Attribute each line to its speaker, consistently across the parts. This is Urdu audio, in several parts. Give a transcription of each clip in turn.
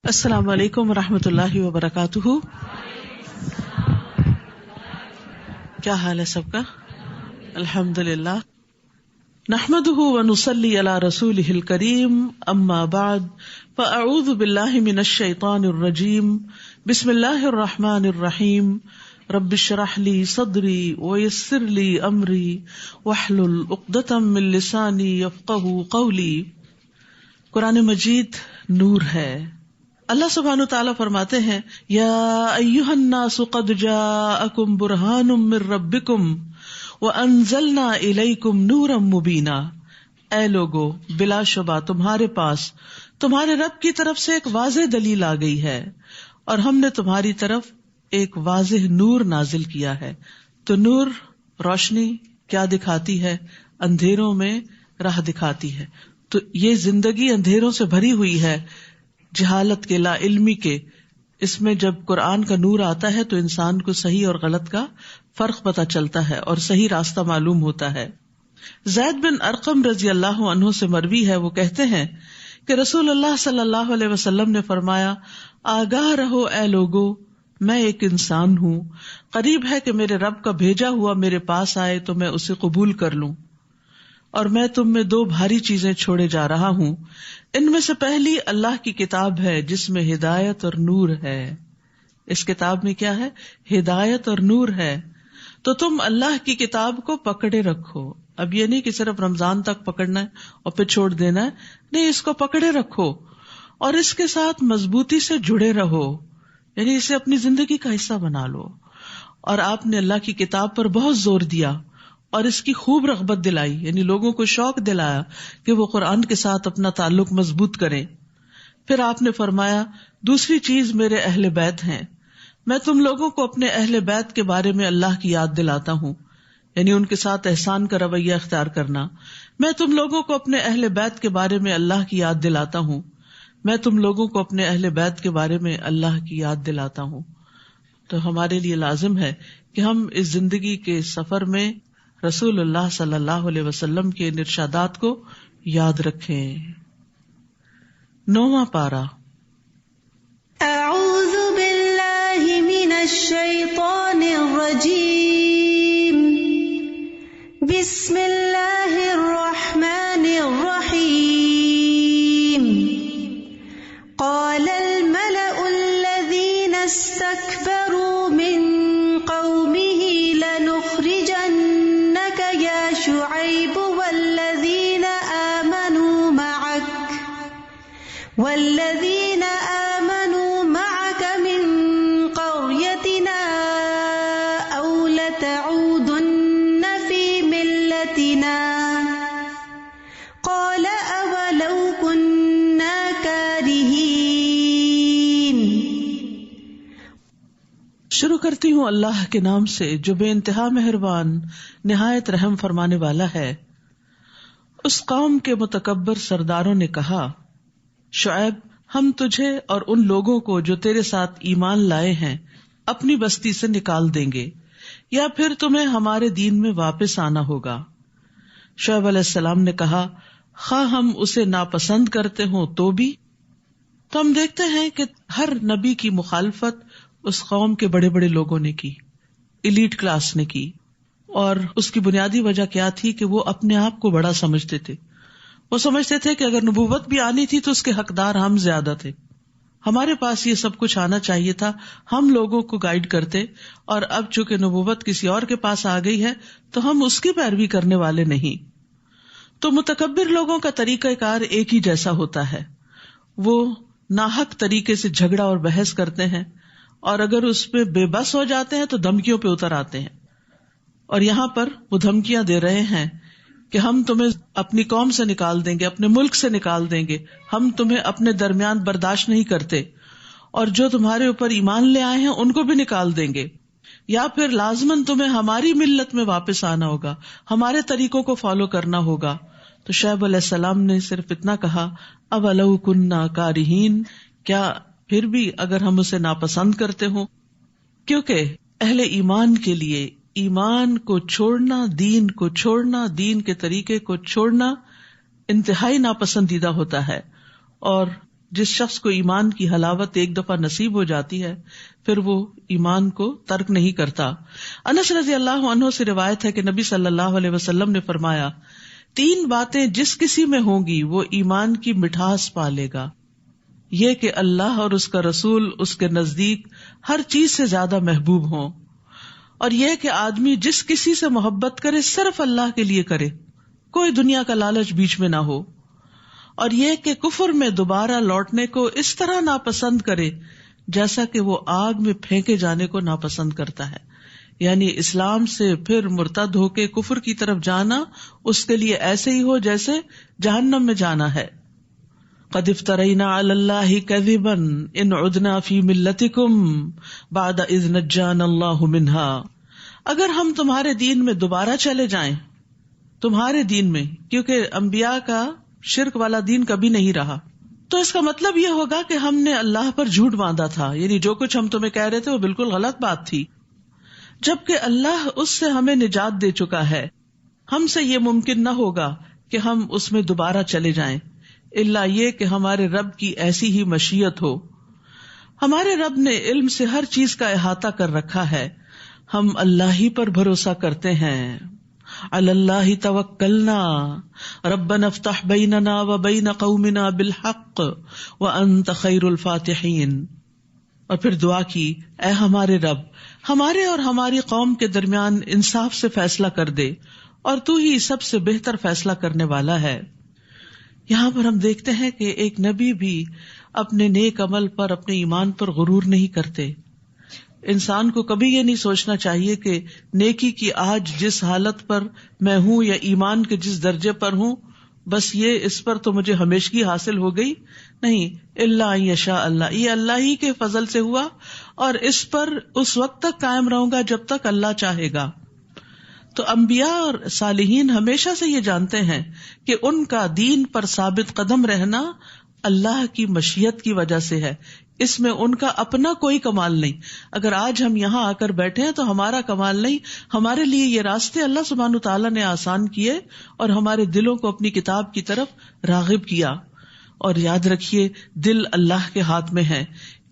Speaker 1: السلام علیکم ورحمۃ اللہ وبرکاتہ. کیا حال ہے سب کا؟ الحمد للہ. نحمده ونصلی علی رسولہ الکریم. اما بعد فاعوذ باللہ من الشیطان الرجیم. بسم اللہ الرحمن الرحیم. رب اشرح لی صدری ویسر لی امری واحلل عقدۃ من لسانی یفقہوا قولی. قرآن مجید نور ہے. اللہ سبحانہ وتعالی فرماتے ہیں یا ایھا الناس قد جاءکم برہان من ربکم وانزلنا الیکم نورا مبینا. اے لوگو، بلا شبہ تمہارے پاس تمہارے رب کی طرف سے ایک واضح دلیل آ گئی ہے اور ہم نے تمہاری طرف ایک واضح نور نازل کیا ہے. تو نور روشنی کیا دکھاتی ہے؟ اندھیروں میں راہ دکھاتی ہے. تو یہ زندگی اندھیروں سے بھری ہوئی ہے، جہالت کے، لا علمی کے. اس میں جب قرآن کا نور آتا ہے تو انسان کو صحیح اور غلط کا فرق پتہ چلتا ہے اور صحیح راستہ معلوم ہوتا ہے. زید بن ارقم رضی اللہ عنہ سے مروی ہے، وہ کہتے ہیں کہ رسول اللہ صلی اللہ علیہ وسلم نے فرمایا آگاہ رہو اے لوگو، میں ایک انسان ہوں، قریب ہے کہ میرے رب کا بھیجا ہوا میرے پاس آئے تو میں اسے قبول کر لوں، اور میں تم میں دو بھاری چیزیں چھوڑے جا رہا ہوں. ان میں سے پہلی اللہ کی کتاب ہے جس میں ہدایت اور نور ہے. اس کتاب میں کیا ہے؟ ہدایت اور نور ہے. تو تم اللہ کی کتاب کو پکڑے رکھو. اب یہ نہیں کہ صرف رمضان تک پکڑنا ہے اور پھر چھوڑ دینا ہے، نہیں، اس کو پکڑے رکھو اور اس کے ساتھ مضبوطی سے جڑے رہو، یعنی اسے اپنی زندگی کا حصہ بنا لو. اور آپ نے اللہ کی کتاب پر بہت زور دیا اور اس کی خوب رغبت دلائی، یعنی لوگوں کو شوق دلایا کہ وہ قرآن کے ساتھ اپنا تعلق مضبوط کریں. پھر آپ نے فرمایا دوسری چیز میرے اہل بیت ہیں. میں تم لوگوں کو اپنے اہل بیت کے بارے میں اللہ کی یاد دلاتا ہوں، یعنی ان کے ساتھ احسان کا رویہ اختیار کرنا. میں تم لوگوں کو اپنے اہل بیت کے بارے میں اللہ کی یاد دلاتا ہوں. میں تم لوگوں کو اپنے اہل بیت کے بارے میں اللہ کی یاد دلاتا ہوں. تو ہمارے لیے لازم ہے کہ ہم اس زندگی کے سفر میں رسول اللہ صلی اللہ علیہ وسلم کے ارشادات کو یاد رکھیں. 9واں پارہ.
Speaker 2: اعوذ باللہ من الشیطان الرجیم. بسم اللہ الرحمن الرحیم. قال الملأ الذین استکبروا من قومه لنخرجنک یا شعیب والذین آمنوا معك من قريتنا أو لتعودن في ملتنا قال أولو كنا كارهين.
Speaker 1: شروع کرتی ہوں اللہ کے نام سے جو بے انتہا مہربان نہایت رحم فرمانے والا ہے. اس قوم کے متکبر سرداروں نے کہا شعیب، ہم تجھے اور ان لوگوں کو جو تیرے ساتھ ایمان لائے ہیں اپنی بستی سے نکال دیں گے، یا پھر تمہیں ہمارے دین میں واپس آنا ہوگا. شعیب علیہ السلام نے کہا خواہ ہم اسے ناپسند کرتے ہوں تو بھی. تو ہم دیکھتے ہیں کہ ہر نبی کی مخالفت اس قوم کے بڑے بڑے لوگوں نے کی، ایلیٹ کلاس نے کی، اور اس کی بنیادی وجہ کیا تھی کہ وہ اپنے آپ کو بڑا سمجھتے تھے. وہ سمجھتے تھے کہ اگر نبوت بھی آنی تھی تو اس کے حقدار ہم زیادہ تھے، ہمارے پاس یہ سب کچھ آنا چاہیے تھا، ہم لوگوں کو گائیڈ کرتے، اور اب چونکہ نبوت کسی اور کے پاس آ گئی ہے تو ہم اس کی پیروی کرنے والے نہیں. تو متکبر لوگوں کا طریقہ کار ایک ہی جیسا ہوتا ہے، وہ ناحق طریقے سے جھگڑا اور بحث کرتے ہیں، اور اگر اس پہ بے بس ہو جاتے ہیں تو دھمکیوں پہ اتر آتے ہیں. اور یہاں پر وہ دھمکیاں دے رہے ہیں کہ ہم تمہیں اپنی قوم سے نکال دیں گے، اپنے ملک سے نکال دیں گے، ہم تمہیں اپنے درمیان برداشت نہیں کرتے، اور جو تمہارے اوپر ایمان لے آئے ہیں ان کو بھی نکال دیں گے، یا پھر لازماً تمہیں ہماری ملت میں واپس آنا ہوگا، ہمارے طریقوں کو فالو کرنا ہوگا. تو شعیب علیہ السلام نے صرف اتنا کہا اولو کنا کارہین، کیا پھر بھی اگر ہم اسے ناپسند کرتے ہوں. کیونکہ اہل ایمان کے لیے ایمان کو چھوڑنا، دین کو چھوڑنا، دین کے طریقے کو چھوڑنا انتہائی ناپسندیدہ ہوتا ہے، اور جس شخص کو ایمان کی حلاوت ایک دفعہ نصیب ہو جاتی ہے پھر وہ ایمان کو ترک نہیں کرتا. انس رضی اللہ عنہ سے روایت ہے کہ نبی صلی اللہ علیہ وسلم نے فرمایا 3 باتیں جس کسی میں ہوں گی وہ ایمان کی مٹھاس پا لے گا. یہ کہ اللہ اور اس کا رسول اس کے نزدیک ہر چیز سے زیادہ محبوب ہوں، اور یہ کہ آدمی جس کسی سے محبت کرے صرف اللہ کے لیے کرے، کوئی دنیا کا لالچ بیچ میں نہ ہو، اور یہ کہ کفر میں دوبارہ لوٹنے کو اس طرح ناپسند کرے جیسا کہ وہ آگ میں پھینکے جانے کو ناپسند کرتا ہے. یعنی اسلام سے پھر مرتد ہو کے کفر کی طرف جانا اس کے لیے ایسے ہی ہو جیسے جہنم میں جانا ہے. قد افترینا علی اللہ کذبا ان عدنا فی ملتکم بعد اذ نجانا اللہ منہا. اگر ہم تمہارے دین میں دوبارہ چلے جائیں، تمہارے دین میں، کیونکہ انبیاء کا شرک والا دین کبھی نہیں رہا، تو اس کا مطلب یہ ہوگا کہ ہم نے اللہ پر جھوٹ باندھا تھا، یعنی جو کچھ ہم تمہیں کہہ رہے تھے وہ بالکل غلط بات تھی، جبکہ اللہ اس سے ہمیں نجات دے چکا ہے. ہم سے یہ ممکن نہ ہوگا کہ ہم اس میں دوبارہ چلے جائیں الا یہ کہ ہمارے رب کی ایسی ہی مشیت ہو. ہمارے رب نے علم سے ہر چیز کا احاطہ کر رکھا ہے، ہم اللہ ہی پر بھروسہ کرتے ہیں. علی اللہ توکلنا ربنا افتح بیننا وبین قومنا بالحق وانت خیر الفاتحین. اور پھر دعا کی، اے ہمارے رب، ہمارے اور ہماری قوم کے درمیان انصاف سے فیصلہ کر دے، اور تو ہی سب سے بہتر فیصلہ کرنے والا ہے. یہاں پر ہم دیکھتے ہیں کہ ایک نبی بھی اپنے نیک عمل پر، اپنے ایمان پر غرور نہیں کرتے. انسان کو کبھی یہ نہیں سوچنا چاہیے کہ نیکی کی آج جس حالت پر میں ہوں یا ایمان کے جس درجے پر ہوں بس یہ اس پر تو مجھے ہمیشگی حاصل ہو گئی. نہیں، الا ان یشاء اللہ، یہ اللہ ہی کے فضل سے ہوا، اور اس پر اس وقت تک قائم رہوں گا جب تک اللہ چاہے گا. تو انبیاء اور صالحین ہمیشہ سے یہ جانتے ہیں کہ ان کا دین پر ثابت قدم رہنا اللہ کی مشیت کی وجہ سے ہے، اس میں ان کا اپنا کوئی کمال نہیں. اگر آج ہم یہاں آ کر بیٹھے ہیں تو ہمارا کمال نہیں، ہمارے لیے یہ راستے اللہ سبحانہ تعالیٰ نے آسان کیے اور ہمارے دلوں کو اپنی کتاب کی طرف راغب کیا. اور یاد رکھیے دل اللہ کے ہاتھ میں ہے،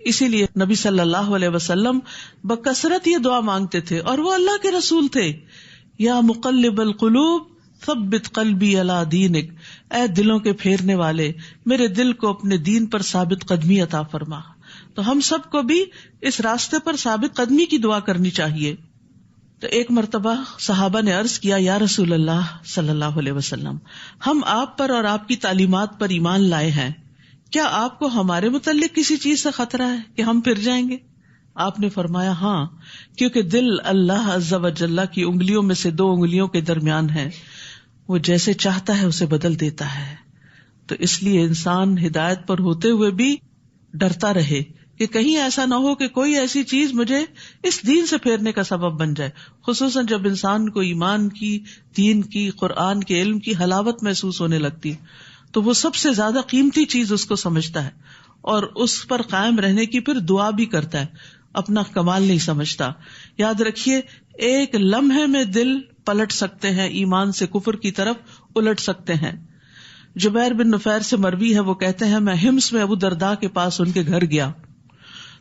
Speaker 1: اسی لیے نبی صلی اللہ علیہ وسلم بکثرت یہ دعا مانگتے تھے، اور وہ اللہ کے رسول تھے. یا مقلب القلوب ثبت قلبی علی دینک، اے دلوں کے پھیرنے والے میرے دل کو اپنے دین پر ثابت قدمی عطا فرما. تو ہم سب کو بھی اس راستے پر ثابت قدمی کی دعا کرنی چاہیے. تو ایک مرتبہ صحابہ نے عرض کیا، یا رسول اللہ صلی اللہ علیہ وسلم، ہم آپ پر اور آپ کی تعلیمات پر ایمان لائے ہیں، کیا آپ کو ہمارے متعلق کسی چیز سے خطرہ ہے کہ ہم پھر جائیں گے؟ آپ نے فرمایا ہاں، کیونکہ دل اللہ عز و جل کی انگلیوں میں سے 2 انگلیوں کے درمیان ہے، وہ جیسے چاہتا ہے اسے بدل دیتا ہے. تو اس لیے انسان ہدایت پر ہوتے ہوئے بھی ڈرتا رہے کہ کہیں ایسا نہ ہو کہ کوئی ایسی چیز مجھے اس دین سے پھیرنے کا سبب بن جائے. خصوصاً جب انسان کو ایمان کی، دین کی، قرآن کے علم کی حلاوت محسوس ہونے لگتی ہے تو وہ سب سے زیادہ قیمتی چیز اس کو سمجھتا ہے اور اس پر قائم رہنے کی پھر دعا بھی کرتا ہے، اپنا کمال نہیں سمجھتا. یاد رکھیے ایک لمحے میں دل پلٹ سکتے ہیں، ایمان سے کفر کی طرف الٹ سکتے ہیں. جبیر بن نفیر سے مروی ہے، وہ کہتے ہیں میں حمص میں ابو درداء کے پاس ان کے گھر گیا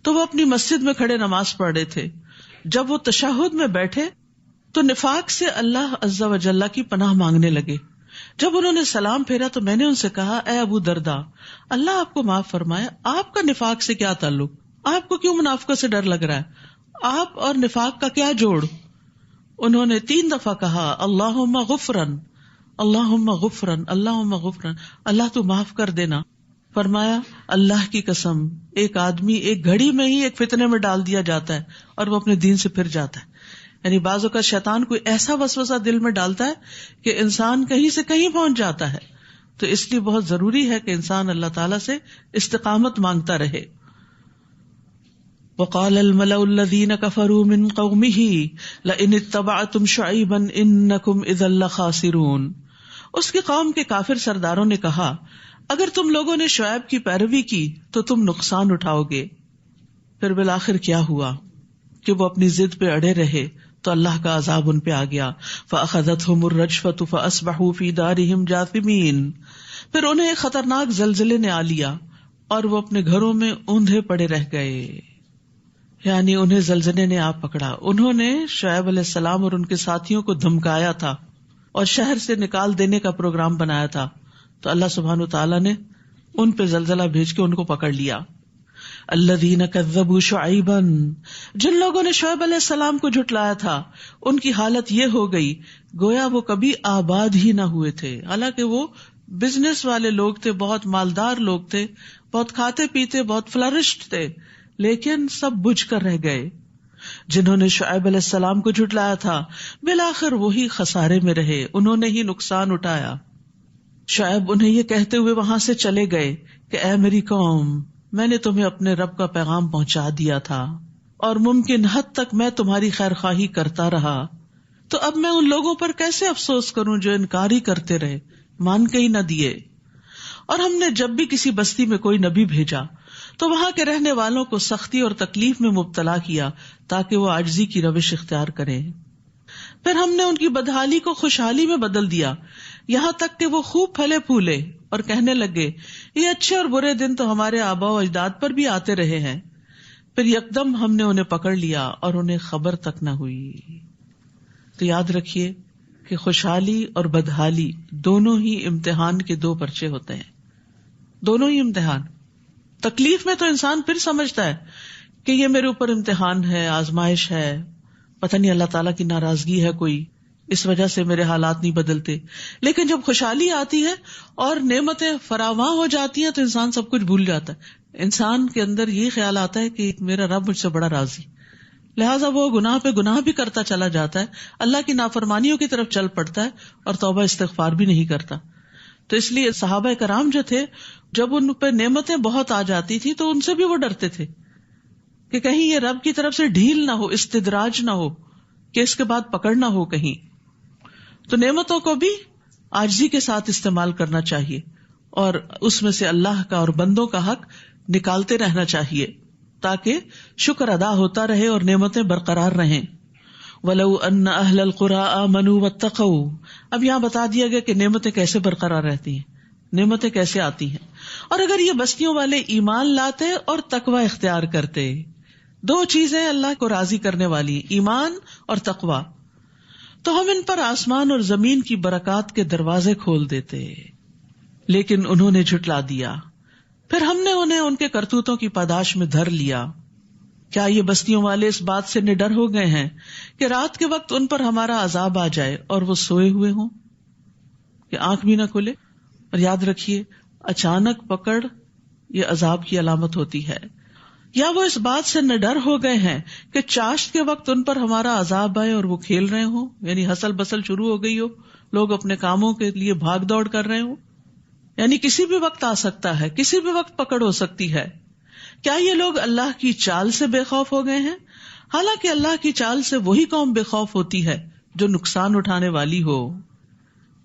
Speaker 1: تو وہ اپنی مسجد میں کھڑے نماز پڑھ رہے تھے. جب وہ تشہد میں بیٹھے تو نفاق سے اللہ عز و جل کی پناہ مانگنے لگے. جب انہوں نے سلام پھیرا تو میں نے ان سے کہا، اے ابو درداء، اللہ آپ کو معاف فرمائے، آپ کا نفاق سے کیا تعلق؟ آپ کو کیوں منافقت سے ڈر لگ رہا ہے؟ آپ اور نفاق کا کیا جوڑ؟ انہوں نے 3 دفعہ کہا، اللہم غفرن، اللہم غفرن، اللہم غفرن، اللہ تو معاف کر دینا. فرمایا اللہ کی قسم، ایک آدمی ایک گھڑی میں ہی ایک فتنے میں ڈال دیا جاتا ہے اور وہ اپنے دین سے پھر جاتا ہے. یعنی بعض اوقات شیطان کوئی ایسا وسوسہ دل میں ڈالتا ہے کہ انسان کہیں سے کہیں پہنچ جاتا ہے. تو اس لیے بہت ضروری ہے کہ انسان اللہ تعالیٰ سے استقامت مانگتا رہے. وقال الملأ الذين كفروا من قومه لئن اتبعتم شعيبا انكم اذا لخاسرون. اس کی قوم کے کافر سرداروں نے کہا، اگر تم لوگوں نے شعیب کی پیروی کی تو تم نقصان اٹھاؤ گے. پھر بالآخر کیا ہوا کہ وہ اپنی ضد پہ اڑے رہے تو اللہ کا عذاب ان پہ آ گیا. فأخذتهم الرجفة فأصبحوا في دارهم جاثمين. پھر انہیں ایک خطرناک زلزلے نے آ لیا اور وہ اپنے گھروں میں اوندھے پڑے رہ گئے، یعنی انہیں زلزلے نے آ پکڑا. انہوں نے شعیب علیہ السلام اور ان کے ساتھیوں کو دھمکایا تھا اور شہر سے نکال دینے کا پروگرام بنایا تھا، تو اللہ سبحانہ وتعالیٰ نے ان پہ زلزلہ بھیج کے ان کو پکڑ لیا. الذین کذبوا شعیبا، جن لوگوں نے شعیب علیہ السلام کو جھٹلایا تھا ان کی حالت یہ ہو گئی گویا وہ کبھی آباد ہی نہ ہوئے تھے. حالانکہ وہ بزنس والے لوگ تھے، بہت مالدار لوگ تھے، بہت کھاتے پیتے، بہت فلرشڈ تھے، لیکن سب بجھ کر رہ گئے. جنہوں نے شعیب علیہ السلام کو جھٹلایا تھا بالآخر وہی خسارے میں رہے، انہوں نے ہی نقصان اٹھایا. شعیب انہیں یہ کہتے ہوئے وہاں سے چلے گئے کہ اے میری قوم، میں نے تمہیں اپنے رب کا پیغام پہنچا دیا تھا اور ممکن حد تک میں تمہاری خیر خواہی کرتا رہا، تو اب میں ان لوگوں پر کیسے افسوس کروں جو انکار ہی کرتے رہے، مان کے ہی نہ دیے. اور ہم نے جب بھی کسی بستی میں کوئی نبی بھیجا تو وہاں کے رہنے والوں کو سختی اور تکلیف میں مبتلا کیا تاکہ وہ عاجزی کی روش اختیار کریں. پھر ہم نے ان کی بدحالی کو خوشحالی میں بدل دیا، یہاں تک کہ وہ خوب پھلے پھولے اور کہنے لگے یہ اچھے اور برے دن تو ہمارے آباء و اجداد پر بھی آتے رہے ہیں. پھر یکدم ہم نے انہیں پکڑ لیا اور انہیں خبر تک نہ ہوئی. تو یاد رکھیے کہ خوشحالی اور بدحالی دونوں ہی امتحان کے دو پرچے ہوتے ہیں، دونوں ہی امتحان. تکلیف میں تو انسان پھر سمجھتا ہے کہ یہ میرے اوپر امتحان ہے، آزمائش ہے، پتہ نہیں اللہ تعالیٰ کی ناراضگی ہے کوئی، اس وجہ سے میرے حالات نہیں بدلتے. لیکن جب خوشحالی آتی ہے اور نعمتیں فراواں ہو جاتی ہیں تو انسان سب کچھ بھول جاتا ہے. انسان کے اندر یہ خیال آتا ہے کہ میرا رب مجھ سے بڑا راضی، لہٰذا وہ گناہ پہ گناہ بھی کرتا چلا جاتا ہے، اللہ کی نافرمانیوں کی طرف چل پڑتا ہے اور توبہ استغفار بھی نہیں کرتا. تو اس لیے صحابہ کرام جو تھے جب ان پہ نعمتیں بہت آ جاتی تھی تو ان سے بھی وہ ڈرتے تھے کہ کہیں یہ رب کی طرف سے ڈھیل نہ ہو، استدراج نہ ہو کہ اس کے بعد پکڑ نہ ہو کہیں. تو نعمتوں کو بھی عاجزی کے ساتھ استعمال کرنا چاہیے اور اس میں سے اللہ کا اور بندوں کا حق نکالتے رہنا چاہیے تاکہ شکر ادا ہوتا رہے اور نعمتیں برقرار رہیں. وَلَوْ أَنَّ أَهْلَ الْقُرَىٰ آمَنُوا وَاتَّقَوْا، اب یہاں بتا دیا گیا کہ نعمتیں کیسے برقرار رہتی ہیں، نعمتیں کیسے آتی ہیں. اور اگر یہ بستیوں والے ایمان لاتے اور تقوی اختیار کرتے، دو چیزیں اللہ کو راضی کرنے والی، ایمان اور تقوی، تو ہم ان پر آسمان اور زمین کی برکات کے دروازے کھول دیتے. لیکن انہوں نے جھٹلا دیا، پھر ہم نے انہیں ان کے کرتوتوں کی پاداش میں دھر لیا. کیا یہ بستیوں والے اس بات سے نڈر ہو گئے ہیں کہ رات کے وقت ان پر ہمارا عذاب آ جائے اور وہ سوئے ہوئے ہوں، کہ آنکھ بھی نہ کھلے؟ اور یاد رکھیے اچانک پکڑ یہ عذاب کی علامت ہوتی ہے. یا وہ اس بات سے نڈر ہو گئے ہیں کہ چاشت کے وقت ان پر ہمارا عذاب آئے اور وہ کھیل رہے ہوں، یعنی ہسل بسل شروع ہو گئی ہو، لوگ اپنے کاموں کے لیے بھاگ دوڑ کر رہے ہوں، یعنی کسی بھی وقت آ سکتا ہے، کسی بھی وقت پکڑ ہو سکتی ہے. کیا یہ لوگ اللہ کی چال سے بے خوف ہو گئے ہیں؟ حالانکہ اللہ کی چال سے وہی قوم بے خوف ہوتی ہے جو نقصان اٹھانے والی ہو.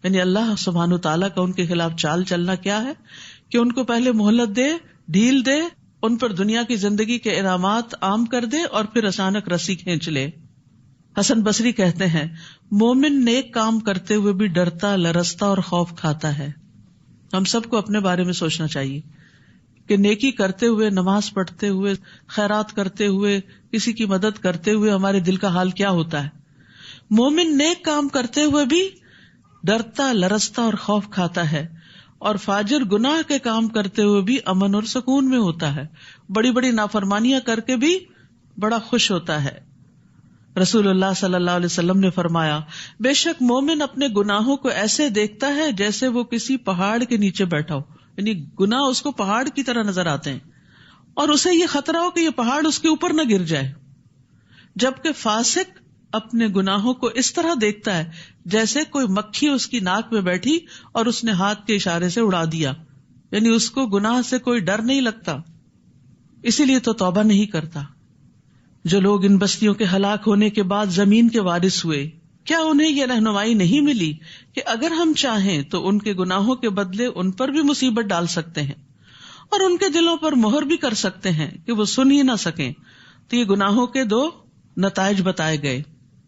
Speaker 1: یعنی اللہ سبحانہ وتعالیٰ کا ان کے خلاف چال چلنا کیا ہے کہ ان کو پہلے مہلت دے، ڈھیل دے، ان پر دنیا کی زندگی کے انعامات عام کر دے اور پھر اچانک رسی کھینچ لے. حسن بصری کہتے ہیں مومن نیک کام کرتے ہوئے بھی ڈرتا، لرزتا اور خوف کھاتا ہے. ہم سب کو اپنے بارے میں سوچنا چاہیے کہ نیکی کرتے ہوئے، نماز پڑھتے ہوئے، خیرات کرتے ہوئے، کسی کی مدد کرتے ہوئے ہمارے دل کا حال کیا ہوتا ہے. مومن نیک کام کرتے ہوئے بھی ڈرتا، لرزتا اور خوف کھاتا ہے، اور فاجر گناہ کے کام کرتے ہوئے بھی امن اور سکون میں ہوتا ہے، بڑی بڑی نافرمانیاں کر کے بھی بڑا خوش ہوتا ہے. رسول اللہ صلی اللہ علیہ وسلم نے فرمایا بے شک مومن اپنے گناہوں کو ایسے دیکھتا ہے جیسے وہ کسی پہاڑ کے نیچے بیٹھا ہو، یعنی گناہ اس کو پہاڑ کی طرح نظر آتے ہیں اور اسے یہ خطرہ ہو کہ یہ پہاڑ اس کے اوپر نہ گر جائے. جبکہ فاسق اپنے گناہوں کو اس طرح دیکھتا ہے جیسے کوئی مکھی اس کی ناک میں بیٹھی اور اس نے ہاتھ کے اشارے سے اڑا دیا، یعنی اس کو گناہ سے کوئی ڈر نہیں لگتا، اسی لیے تو توبہ نہیں کرتا. جو لوگ ان بستیوں کے ہلاک ہونے کے بعد زمین کے وارث ہوئے، کیا انہیں یہ رہنمائی نہیں ملی کہ اگر ہم چاہیں تو ان کے گناہوں کے بدلے ان پر بھی مصیبت ڈال سکتے ہیں اور ان کے دلوں پر مہر بھی کر سکتے ہیں کہ وہ سن ہی نہ سکیں. تو یہ گناہوں کے دو نتائج بتائے گئے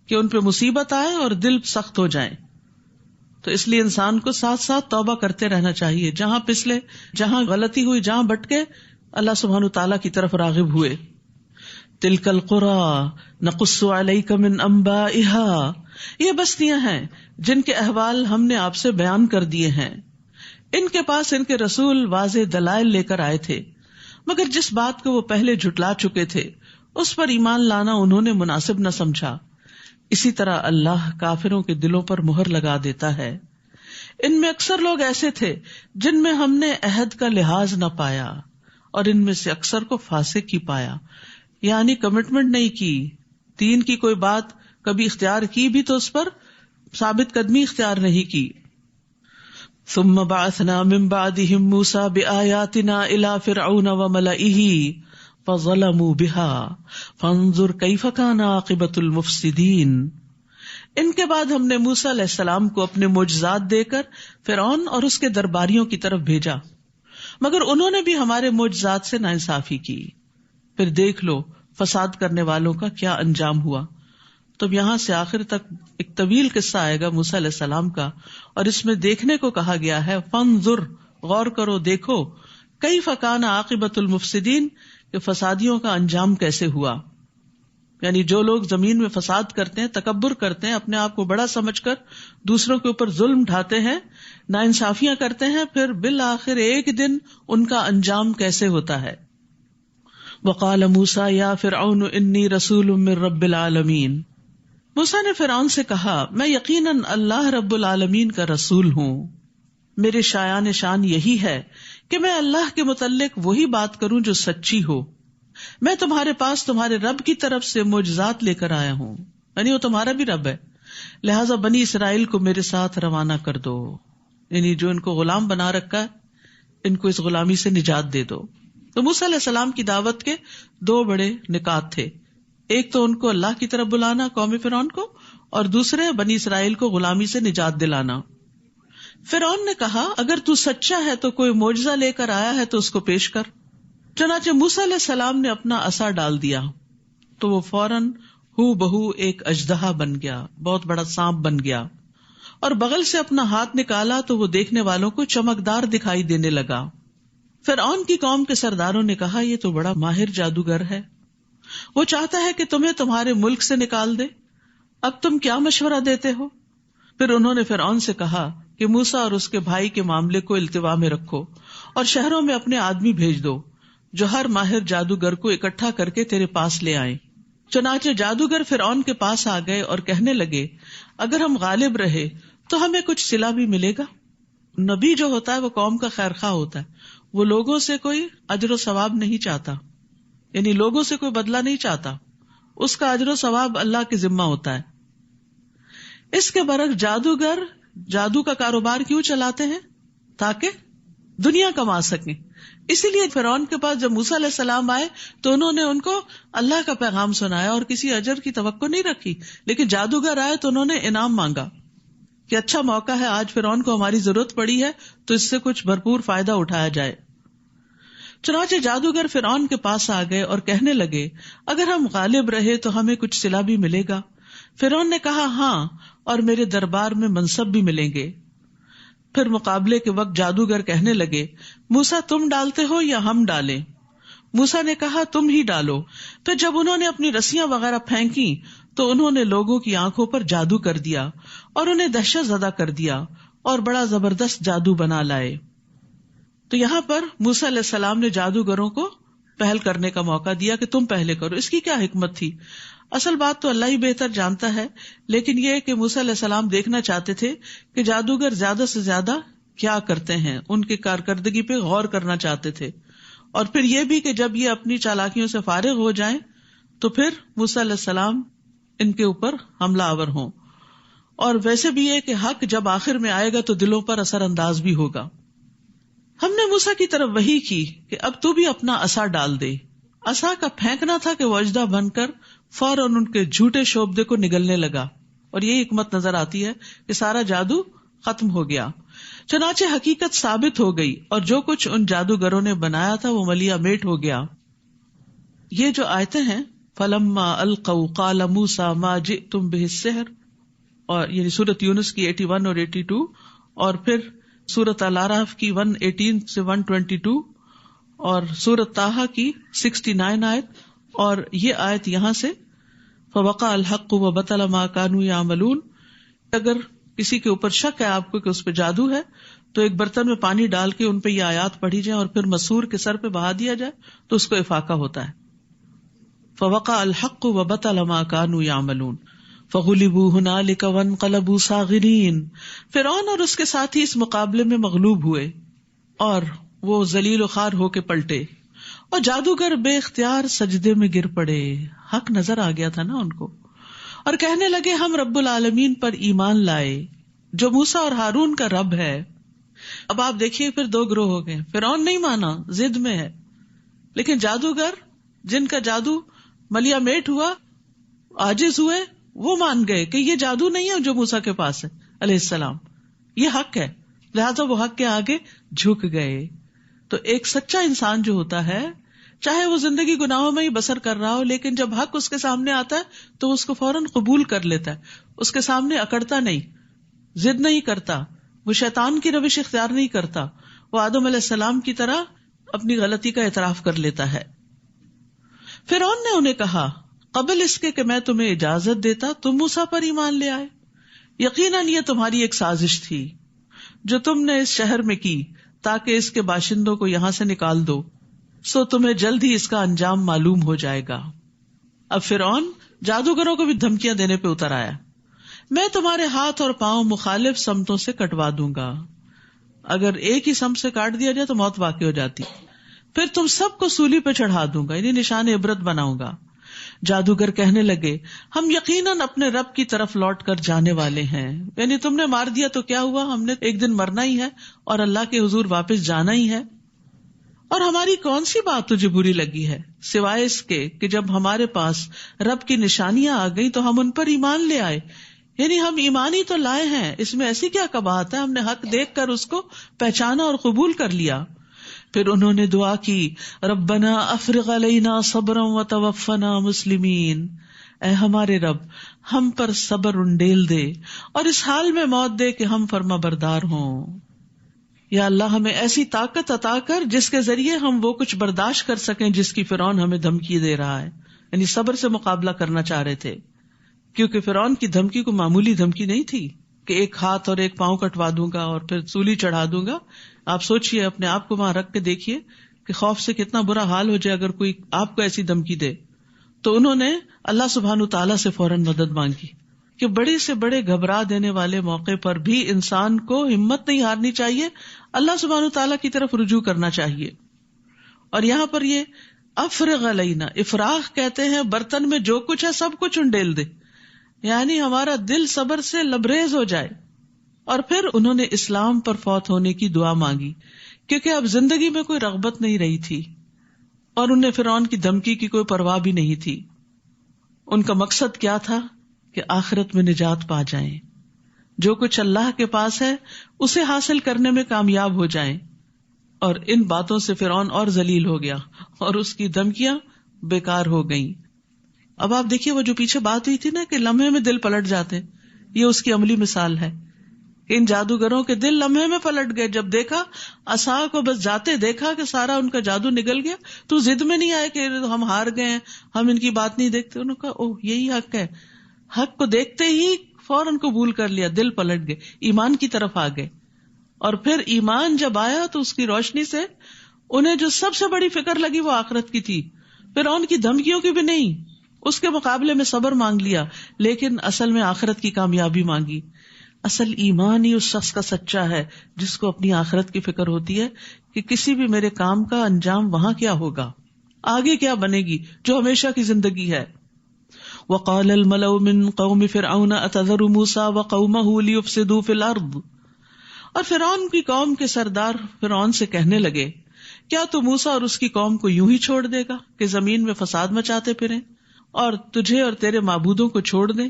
Speaker 1: کہ ان پہ مصیبت آئے اور دل سخت ہو جائیں. تو اس لیے انسان کو ساتھ ساتھ توبہ کرتے رہنا چاہیے، جہاں پسلے، جہاں غلطی ہوئی، جہاں بھٹکے، اللہ سبحانہ تعالیٰ کی طرف راغب ہوئے. تلک القری نقص علیک من انبائها، یہ بستیاں ہیں جن کے احوال ہم نے آپ سے بیان کر دیے ہیں. ان کے پاس ان کے رسول واضح دلائل لے کر آئے تھے، مگر جس بات کو وہ پہلے جھٹلا چکے تھے اس پر ایمان لانا انہوں نے مناسب نہ سمجھا. اسی طرح اللہ کافروں کے دلوں پر مہر لگا دیتا ہے. ان میں اکثر لوگ ایسے تھے جن میں ہم نے عہد کا لحاظ نہ پایا، اور ان میں سے اکثر کو فاسق ہی پایا، یعنی کمٹمنٹ نہیں کی، دین کی کوئی بات کبھی اختیار کی بھی تو اس پر ثابت قدمی اختیار نہیں کی. ثم بعثنا من بعدهم موسى بآياتنا الى فرعون وملئه فظلموا بها فانظر كيف كان عاقبة المفسدين. ان کے بعد ہم نے موسیٰ علیہ السلام کو اپنے معجزات دے کر فرعون اور اس کے درباریوں کی طرف بھیجا، مگر انہوں نے بھی ہمارے معجزات سے ناانصافی کی. پھر دیکھ لو فساد کرنے والوں کا کیا انجام ہوا. تو یہاں سے آخر تک ایک طویل قصہ آئے گا موسیٰ علیہ السلام کا، اور اس میں دیکھنے کو کہا گیا ہے فانظر، غور کرو، دیکھو، کیف کان عاقبۃ المفسدین، کہ فسادیوں کا انجام کیسے ہوا. یعنی جو لوگ زمین میں فساد کرتے ہیں، تکبر کرتے ہیں، اپنے آپ کو بڑا سمجھ کر دوسروں کے اوپر ظلم ڈھاتے ہیں، ناانصافیاں کرتے ہیں، پھر بالآخر ایک دن ان کا انجام کیسے ہوتا ہے. وقال موسیٰ یا فرعون انی رسول من رب العالمین. موسیٰ نے فرعون سے کہا میں یقیناً اللہ رب العالمین کا رسول ہوں، میرے شایان شان یہی ہے کہ میں اللہ کے متعلق وہی بات کروں جو سچی ہو. میں تمہارے پاس تمہارے رب کی طرف سے معجزات لے کر آیا ہوں، یعنی وہ تمہارا بھی رب ہے، لہٰذا بنی اسرائیل کو میرے ساتھ روانہ کر دو. یعنی جو ان کو غلام بنا رکھا ہے ان کو اس غلامی سے نجات دے دو. تو موسیٰ علیہ السلام کی دعوت کے دو بڑے نکات تھے، ایک تو ان کو اللہ کی طرف بلانا قوم فرعون کو، اور دوسرے بنی اسرائیل کو غلامی سے نجات دلانا. فرعون نے کہا اگر تو سچا ہے تو کوئی معجزہ لے کر آیا ہے تو اس کو پیش کر. چنانچہ موسیٰ علیہ السلام نے اپنا عصا ڈال دیا تو وہ فوراً ہو بہو ایک اژدہا بن گیا، بہت بڑا سانپ بن گیا، اور بغل سے اپنا ہاتھ نکالا تو وہ دیکھنے والوں کو چمکدار دکھائی دینے لگا. فرعون کی قوم کے سرداروں نے کہا یہ تو بڑا ماہر جادوگر ہے، وہ چاہتا ہے کہ تمہیں تمہارے ملک سے نکال دے، اب تم کیا مشورہ دیتے ہو؟ پھر انہوں نے فرعون سے کہا کہ موسیٰ اور اس کے بھائی کے معاملے کو التوا میں رکھو اور شہروں میں اپنے آدمی بھیج دو جو ہر ماہر جادوگر کو اکٹھا کر کے تیرے پاس لے آئیں. چنانچہ جادوگر فرعون کے پاس آ گئے اور کہنے لگے اگر ہم غالب رہے تو ہمیں کچھ صلہ بھی ملے گا. نبی جو ہوتا ہے وہ قوم کا خیر خواہ ہوتا ہے، وہ لوگوں سے کوئی اجر و ثواب نہیں چاہتا، یعنی لوگوں سے کوئی بدلہ نہیں چاہتا، اس کا اجر و ثواب اللہ کے ذمہ ہوتا ہے. اس کے برعکس جادوگر جادو کا کاروبار کیوں چلاتے ہیں؟ تاکہ دنیا کما سکیں. اسی لیے فرعون کے پاس جب موسیٰ علیہ السلام آئے تو انہوں نے ان کو اللہ کا پیغام سنایا اور کسی اجر کی توقع نہیں رکھی، لیکن جادوگر آئے تو انہوں نے انعام مانگا کہ اچھا موقع ہے، آج فرعون کو ہماری ضرورت پڑی ہے تو اس سے کچھ بھرپور فائدہ اٹھایا جائے. چنانچہ جادوگر فرعون کے پاس آ گئے اور کہنے لگے اگر ہم غالب رہے تو ہمیں کچھ صلہ بھی ملے گا. فرعون نے کہا ہاں، اور میرے دربار میں منصب بھی ملیں گے. پھر مقابلے کے وقت جادوگر کہنے لگے موسیٰ تم ڈالتے ہو یا ہم ڈالیں؟ موسیٰ نے کہا تم ہی ڈالو. پھر جب انہوں نے اپنی رسیاں وغیرہ پھینکی تو انہوں نے لوگوں کی آنکھوں پر جادو کر دیا اور انہیں دہشت زدہ کر دیا اور بڑا زبردست جادو بنا لائے. تو یہاں پر موسیٰ علیہ السلام نے جادوگروں کو پہل کرنے کا موقع دیا کہ تم پہلے کرو. اس کی کیا حکمت تھی؟ اصل بات تو اللہ ہی بہتر جانتا ہے، لیکن یہ کہ موسیٰ علیہ السلام دیکھنا چاہتے تھے کہ جادوگر زیادہ سے زیادہ کیا کرتے ہیں، ان کی کارکردگی پہ غور کرنا چاہتے تھے، اور پھر یہ بھی کہ جب یہ اپنی چالاکیوں سے فارغ ہو جائیں تو پھر موسیٰ علیہ السلام ان کے اوپر حملہ آور ہوں. اور ویسے بھی یہ کہ حق جب آخر میں آئے گا تو دلوں پر اثر انداز بھی ہوگا. ہم نے موسیٰ کی طرف وحی کی کہ اب تو بھی اپنا عصا ڈال دے. عصا کا پھینکنا تھا کہ وہ اژدہا بن کر فوراً ان کے جھوٹے شعبدے کو نگلنے لگا، اور یہ حکمت نظر آتی ہے کہ سارا جادو ختم ہو گیا. چنانچہ حقیقت ثابت ہو گئی اور جو کچھ ان جادوگروں نے بنایا تھا وہ ملیا میٹ ہو گیا. یہ جو آیتیں ہیں فَلَمَّا أَلْقَوْا قَالَ مُوسَىٰ مَا جِئْتُمْ بِهِ السِّحْرُ، اور یعنی سورۃ یونس کی 81 اور 82، اور پھر سورۃ الاعراف کی 118 سے 122، اور سورۃ طٰہٰ کی 69 آیت، اور یہ آیت یہاں سے فوقع الحق وبطل ما كانوا يعملون. اگر کسی کے اوپر شک ہے آپ کو کہ اس پہ جادو ہے تو ایک برتن میں پانی ڈال کے ان پہ یہ آیات پڑھی جائیں اور پھر مسحور کے سر پہ بہا دیا جائے تو اس کو افاقہ ہوتا ہے. فوقع الحق وبطل ما كانوا يعملون فغلبوا هنالك وانقلبوا صاغرين. فرعون اور اس کے ساتھی اس مقابلے میں مغلوب ہوئے اور وہ ذلیل و خوار ہو کے پلٹے، اور جادوگر بے اختیار سجدے میں گر پڑے. حق نظر آ گیا تھا نا ان کو، اور کہنے لگے ہم رب العالمین پر ایمان لائے جو موسیٰ اور ہارون کا رب ہے. اب آپ دیکھیے پھر دو گروہ ہو گئے. فرعون نہیں مانا، ضد میں ہے، لیکن جادوگر جن کا جادو ملیا میٹ ہوا، عاجز ہوئے، وہ مان گئے کہ یہ جادو نہیں ہے جو موسیٰ کے پاس ہے علیہ السلام، یہ حق ہے، لہذا وہ حق کے آگے جھک گئے. تو ایک سچا انسان جو ہوتا ہے، چاہے وہ زندگی گناہوں میں ہی بسر کر رہا ہو، لیکن جب حق اس کے سامنے آتا ہے تو اس کو فوراً قبول کر لیتا ہے، اس کے سامنے اکڑتا نہیں، ضد نہیں کرتا، وہ شیطان کی روش اختیار نہیں کرتا، وہ آدم علیہ السلام کی طرح اپنی غلطی کا اعتراف کر لیتا ہے. فرعون نے انہیں کہا قبل اس کے کہ میں تمہیں اجازت دیتا تم موسیٰ پر ایمان لے آئے. یقیناً یہ تمہاری ایک سازش تھی جو تم نے اس شہر میں کی تاکہ اس کے باشندوں کو یہاں سے نکال دو، سو تمہیں جلد ہی اس کا انجام معلوم ہو جائے گا. اب فرعون جادوگروں کو بھی دھمکیاں دینے پہ اتر آیا. میں تمہارے ہاتھ اور پاؤں مخالف سمتوں سے کٹوا دوں گا. اگر ایک ہی سمت سے کاٹ دیا جائے تو موت واقع ہو جاتی. پھر تم سب کو سولی پہ چڑھا دوں گا، یعنی نشان عبرت بناؤں گا. جادوگر کہنے لگے ہم یقیناً اپنے رب کی طرف لوٹ کر جانے والے ہیں. یعنی تم نے مار دیا تو کیا ہوا، ہم نے ایک دن مرنا ہی ہے اور اللہ کے حضور واپس جانا ہی ہے. اور ہماری کون سی بات تجھے بری لگی ہے سوائے اس کے کہ جب ہمارے پاس رب کی نشانیاں آ گئی تو ہم ان پر ایمان لے آئے. یعنی ہم ایمان ہی تو لائے ہیں، اس میں ایسی کیا قباحت ہے، ہم نے حق دیکھ کر اس کو پہچانا اور قبول کر لیا. پھر انہوں نے دعا کی ربنا افرغ علینا صبرا وتوفنا مسلمین، اے ہمارے رب ہم پر صبر انڈیل دے اور اس حال میں موت دے کہ ہم فرما بردار ہوں. یا اللہ ہمیں ایسی طاقت عطا کر جس کے ذریعے ہم وہ کچھ برداشت کر سکیں جس کی فرعون ہمیں دھمکی دے رہا ہے. یعنی صبر سے مقابلہ کرنا چاہ رہے تھے، کیونکہ فرعون کی دھمکی کو معمولی دھمکی نہیں تھی کہ ایک ہاتھ اور ایک پاؤں کٹوا دوں گا اور پھر سولی چڑھا دوں گا. آپ سوچئے، اپنے آپ کو وہاں رکھ کے دیکھیے کہ خوف سے کتنا برا حال ہو جائے اگر کوئی آپ کو ایسی دھمکی دے. تو انہوں نے اللہ سبحانہ تعالیٰ سے فوراً مدد مانگی کہ بڑے سے بڑے گھبرا دینے والے موقع پر بھی انسان کو ہمت نہیں ہارنی چاہیے، اللہ سبحانہ تعالیٰ کی طرف رجوع کرنا چاہیے. اور یہاں پر یہ افرغ علینا، افراغ کہتے ہیں برتن میں جو کچھ ہے سب کچھ انڈیل دے، یعنی ہمارا دل صبر سے لبریز ہو جائے. اور پھر انہوں نے اسلام پر فوت ہونے کی دعا مانگی کیونکہ اب زندگی میں کوئی رغبت نہیں رہی تھی اور انہیں فرعون کی دھمکی کی کوئی پرواہ بھی نہیں تھی. ان کا مقصد کیا تھا کہ آخرت میں نجات پا جائیں، جو کچھ اللہ کے پاس ہے اسے حاصل کرنے میں کامیاب ہو جائیں. اور ان باتوں سے فرعون اور ذلیل ہو گیا اور اس کی دھمکیاں بیکار ہو گئیں. اب آپ دیکھیے وہ جو پیچھے بات ہوئی تھی نا کہ لمحے میں دل پلٹ جاتے، یہ اس کی عملی مثال ہے. ان جادوگروں کے دل لمحے میں پلٹ گئے. جب دیکھا عصا کو بس جاتے دیکھا کہ سارا ان کا جادو نگل گیا تو ضد میں نہیں آئے کہ ہم ہار گئے ہیں، ہم ان کی بات نہیں دیکھتے. انہوں نے کہا اوہ یہی حق ہے. حق کو دیکھتے ہی فوراً قبول کر لیا، دل پلٹ گئے، ایمان کی طرف آ گئے. اور پھر ایمان جب آیا تو اس کی روشنی سے انہیں جو سب سے بڑی فکر لگی وہ آخرت کی تھی. پھر ان کی دھمکیوں کی بھی نہیں، اس کے مقابلے میں صبر مانگ لیا، لیکن اصل میں آخرت کی کامیابی مانگی. اصل ایمان ہی اس شخص کا سچا ہے جس کو اپنی آخرت کی فکر ہوتی ہے کہ کسی بھی میرے کام کا انجام وہاں کیا ہوگا، آگے کیا بنے گی، جو ہمیشہ کی زندگی ہے. وقال الملأ من قوم فرعون اتذر موسى وقومه ليفسدوا في الارض. اور فرعون کی قوم کے سردار فرعون سے کہنے لگے کیا تو موسیٰ اور اس کی قوم کو یوں ہی چھوڑ دے گا کہ زمین میں فساد مچاتے پھریں اور تجھے اور تیرے معبودوں کو چھوڑ دیں.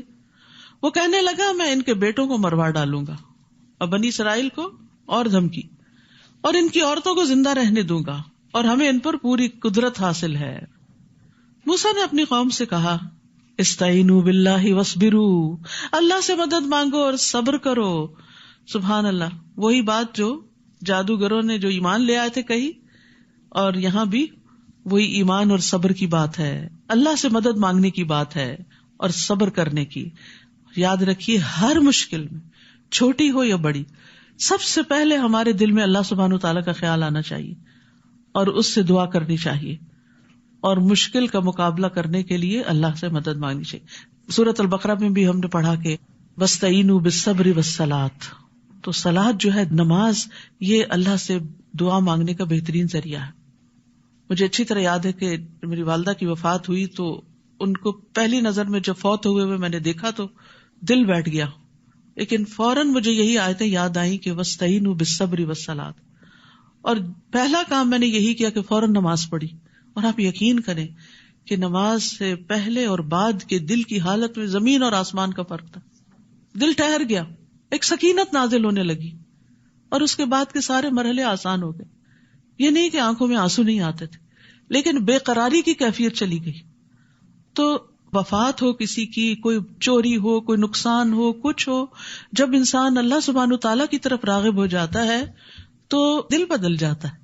Speaker 1: وہ کہنے لگا میں ان کے بیٹوں کو مروا ڈالوں گا اور بنی اسرائیل کو اور دھمکی، اور ان کی عورتوں کو زندہ رہنے دوں گا اور ہمیں ان پر پوری قدرت حاصل ہے. موسیٰ نے اپنی قوم سے کہا استعینوا باللہ واصبروا، اللہ سے مدد مانگو اور صبر کرو. سبحان اللہ، وہی بات جو جادوگروں نے جو ایمان لے آئے تھے کہی، اور یہاں بھی وہی ایمان اور صبر کی بات ہے. اللہ سے مدد مانگنے کی بات ہے اور صبر کرنے کی. یاد رکھیے ہر مشکل میں، چھوٹی ہو یا بڑی، سب سے پہلے ہمارے دل میں اللہ سبحانہ وتعالیٰ کا خیال آنا چاہیے اور اس سے دعا کرنی چاہیے، اور مشکل کا مقابلہ کرنے کے لیے اللہ سے مدد مانگنی چاہیے. سورۃ البقرہ میں بھی ہم نے پڑھا کہ وَاسْتَعِینُوا بِالصَّبْرِ وَالصَّلَاةِ، تو صلاۃ جو ہے، نماز، یہ اللہ سے دعا مانگنے کا بہترین ذریعہ ہے. مجھے اچھی طرح یاد ہے کہ میری والدہ کی وفات ہوئی تو ان کو پہلی نظر میں جب فوت ہوئے میں نے دیکھا تو دل بیٹھ گیا، لیکن فوراً مجھے یہی آیتیں یاد آئیں کہ وَاسْتَعِینُوا بِالصَّبْرِ وَالصَّلَاةِ، اور پہلا کام میں نے یہی کیا کہ فوراً نماز پڑھی. اور آپ یقین کریں کہ نماز سے پہلے اور بعد کے دل کی حالت میں زمین اور آسمان کا فرق تھا. دل ٹھہر گیا، ایک سکینت نازل ہونے لگی، اور اس کے بعد کے سارے مرحلے آسان ہو گئے. یہ نہیں کہ آنکھوں میں آنسو نہیں آتے تھے، لیکن بے قراری کی کیفیت چلی گئی. تو وفات ہو کسی کی، کوئی چوری ہو، کوئی نقصان ہو، کچھ ہو، جب انسان اللہ سبحانہ تعالیٰ کی طرف راغب ہو جاتا ہے تو دل بدل جاتا ہے.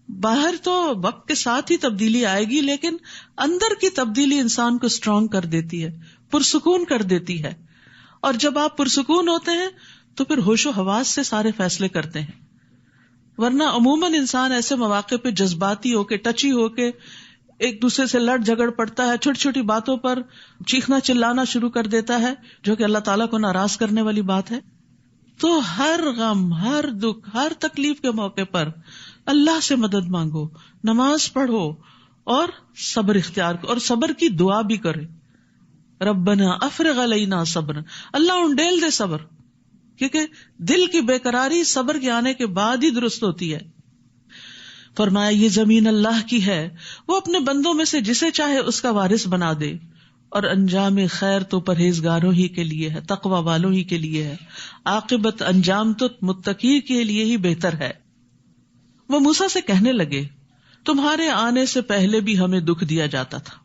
Speaker 1: باہر تو وقت کے ساتھ ہی تبدیلی آئے گی، لیکن اندر کی تبدیلی انسان کو اسٹرانگ کر دیتی ہے، پرسکون کر دیتی ہے. اور جب آپ پرسکون ہوتے ہیں تو پھر ہوش و حواس سے سارے فیصلے کرتے ہیں. ورنہ عموماً انسان ایسے مواقع پہ جذباتی ہو کے، ٹچی ہو کے ایک دوسرے سے لڑ جھگڑ پڑتا ہے، چھوٹی چھوٹی باتوں پر چیخنا چلانا شروع کر دیتا ہے، جو کہ اللہ تعالیٰ کو ناراض کرنے والی بات ہے. تو ہر غم، ہر دکھ، ہر تکلیف کے موقع پر اللہ سے مدد مانگو، نماز پڑھو اور صبر اختیار کرو، اور صبر کی دعا بھی کرے. ربنا افرغ علینا صبرا، اللہ انڈیل دے صبر، کیونکہ دل کی بے قراری صبر کے آنے کے بعد ہی درست ہوتی ہے. فرمایا یہ زمین اللہ کی ہے، وہ اپنے بندوں میں سے جسے چاہے اس کا وارث بنا دے، اور انجام خیر تو پرہیزگاروں ہی کے لیے ہے، تقوی والوں ہی کے لیے ہے، عاقبت انجام تو متقی کے لیے ہی بہتر ہے. وہ موسیٰ سے کہنے لگے تمہارے آنے سے پہلے بھی ہمیں دکھ دیا جاتا تھا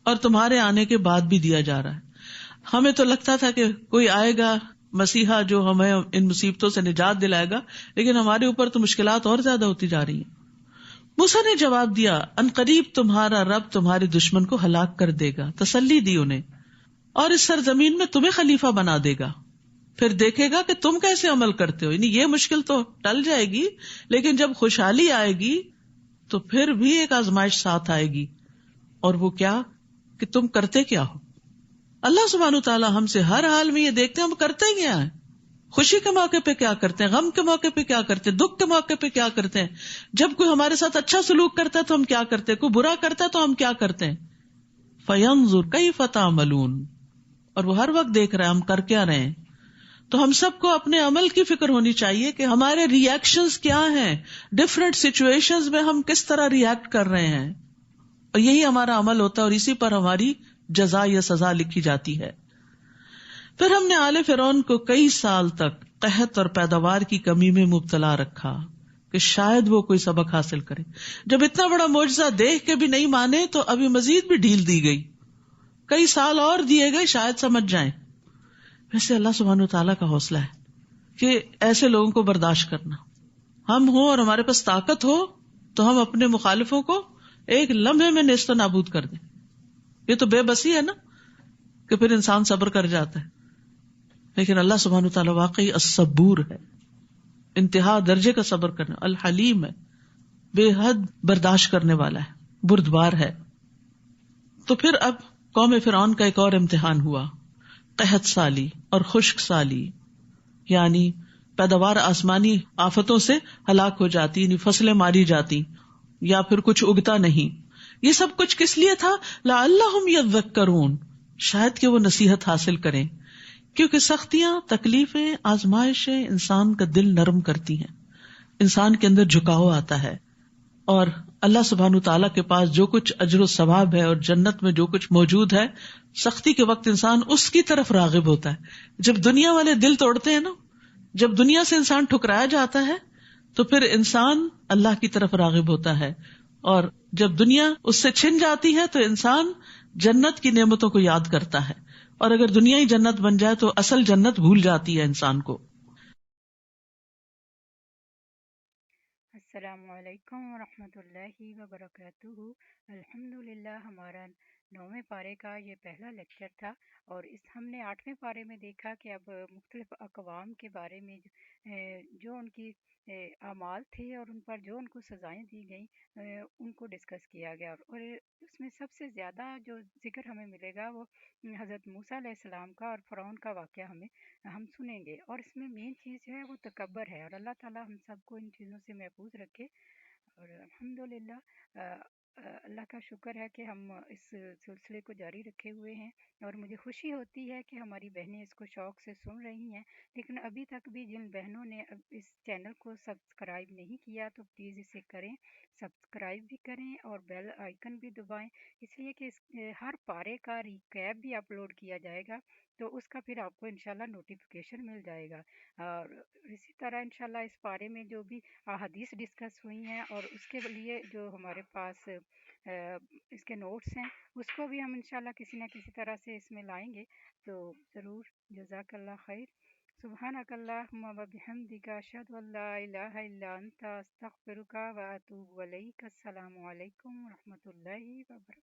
Speaker 1: اور تمہارے آنے کے بعد بھی دیا جا رہا ہے. ہمیں تو لگتا تھا کہ کوئی آئے گا مسیحا جو ہمیں ان مصیبتوں سے نجات دلائے گا، لیکن ہمارے اوپر تو مشکلات اور زیادہ ہوتی جا رہی ہیں. موسیٰ نے جواب دیا ان قریب تمہارا رب تمہارے دشمن کو ہلاک کر دے گا. تسلی دی انہیں، اور اس سرزمین میں تمہیں خلیفہ بنا دے گا، پھر دیکھے گا کہ تم کیسے عمل کرتے ہو. یعنی یہ مشکل تو ٹل جائے گی، لیکن جب خوشحالی آئے گی تو پھر بھی ایک آزمائش ساتھ آئے گی. اور وہ کیا کہ تم کرتے کیا ہو. اللہ سبحانہ تعالیٰ ہم سے ہر حال میں یہ دیکھتے ہیں ہم کرتے کیا ہیں. خوشی کے موقع پہ کیا کرتے ہیں، غم کے موقع پہ کیا کرتے ہیں، دکھ کے موقع پہ کیا کرتے ہیں. جب کوئی ہمارے ساتھ اچھا سلوک کرتا ہے تو ہم کیا کرتے ہیں، کوئی برا کرتا ہے تو ہم کیا کرتے ہیں. فَيَنظُرْ كَيْفَ تَعْمَلُونَ، اور وہ ہر وقت دیکھ رہے ہیں ہم کر کیا رہے ہیں. تو ہم سب کو اپنے عمل کی فکر ہونی چاہیے کہ ہمارے ری ایکشنز کیا ہیں، ڈفرینٹ سچویشنز میں ہم کس طرح ری ایکٹ کر رہے ہیں، اور یہی ہمارا عمل ہوتا ہے، اور اسی پر ہماری جزا یا سزا لکھی جاتی ہے. پھر ہم نے آل فرعون کو کئی سال تک قحط اور پیداوار کی کمی میں مبتلا رکھا کہ شاید وہ کوئی سبق حاصل کرے. جب اتنا بڑا معجزہ دیکھ کے بھی نہیں مانے تو ابھی مزید بھی ڈھیل دی گئی، کئی سال اور دیے گئے شاید سمجھ جائیں. ویسے اللہ سبحانہ تعالیٰ کا حوصلہ ہے کہ ایسے لوگوں کو برداشت کرنا. ہم ہوں اور ہمارے پاس طاقت ہو تو ہم اپنے مخالفوں کو ایک لمحے میں نیست و نابود کر دیں. یہ تو بے بسی ہے نا کہ پھر انسان صبر کر جاتا ہے. لیکن اللہ سبحانہ تعالیٰ واقعی الصبور ہے، انتہا درجے کا صبر کرنا، الحلیم ہے، بے حد برداشت کرنے والا ہے، بردبار ہے. تو پھر اب قوم فرعون کا ایک اور امتحان ہوا، قحط سالی اور خشک سالی، یعنی پیداوار آسمانی آفتوں سے ہلاک ہو جاتی، یعنی فصلیں ماری جاتی یا پھر کچھ اگتا نہیں. یہ سب کچھ کس لیے تھا؟ لعلہم یذکرون، شاید کہ وہ نصیحت حاصل کریں، کیونکہ سختیاں، تکلیفیں، آزمائشیں انسان کا دل نرم کرتی ہیں، انسان کے اندر جھکاؤ آتا ہے، اور اللہ سبحانہ تعالیٰ کے پاس جو کچھ اجر و ثواب ہے اور جنت میں جو کچھ موجود ہے، سختی کے وقت انسان اس کی طرف راغب ہوتا ہے. جب دنیا والے دل توڑتے ہیں نا، جب دنیا سے انسان ٹھکرایا جاتا ہے تو پھر انسان اللہ کی طرف راغب ہوتا ہے، اور جب دنیا اس سے چھن جاتی ہے تو انسان جنت کی نعمتوں کو یاد کرتا ہے، اور اگر دنیا ہی جنت بن جائے تو اصل جنت بھول جاتی ہے انسان کو.
Speaker 3: السلام علیکم ورحمۃ اللہ وبرکاتہ. الحمدللہ ہمارا 9ویں پارے کا یہ پہلا لیکچر تھا، اور ہم نے 8ویں پارے میں دیکھا کہ اب مختلف اقوام کے بارے میں جو ان کی اعمال تھے اور ان پر جو ان کو سزائیں دی گئیں ان کو ڈسکس کیا گیا، اور اس میں سب سے زیادہ جو ذکر ہمیں ملے گا وہ حضرت موسیٰ علیہ السلام کا اور فرعون کا واقعہ ہم سنیں گے. اور اس میں مین چیز جو ہے وہ تکبر ہے، اور اللہ تعالیٰ ہم سب کو ان چیزوں سے محفوظ رکھے. اور الحمدللہ اللہ کا شکر ہے کہ ہم اس سلسلے کو جاری رکھے ہوئے ہیں، اور مجھے خوشی ہوتی ہے کہ ہماری بہنیں اس کو شوق سے سن رہی ہیں. لیکن ابھی تک بھی جن بہنوں نے اس چینل کو سبسکرائب نہیں کیا تو پلیز اسے کریں، سبسکرائب بھی کریں اور بیل آئیکن بھی دبائیں، اس لیے کہ ہر پارے کا ریکیپ بھی اپلوڈ کیا جائے گا تو اس کا پھر آپ کو انشاءاللہ نوٹیفیکیشن مل جائے گا. اور اسی طرح انشاءاللہ اس پارے میں جو بھی احادیث ڈسکس ہوئی ہیں اور اس کے لیے جو ہمارے پاس اس کے نوٹس ہیں اس کو بھی ہم انشاءاللہ کسی نہ کسی طرح سے اس میں لائیں گے، تو ضرور. جزاک اللہ خیر. سبحانک اللہم و بحمدک اشہد ان لا الہ الا انت استغفرک و اتوب الیک. السلام علیکم و رحمۃ اللہ وبرکاتہ.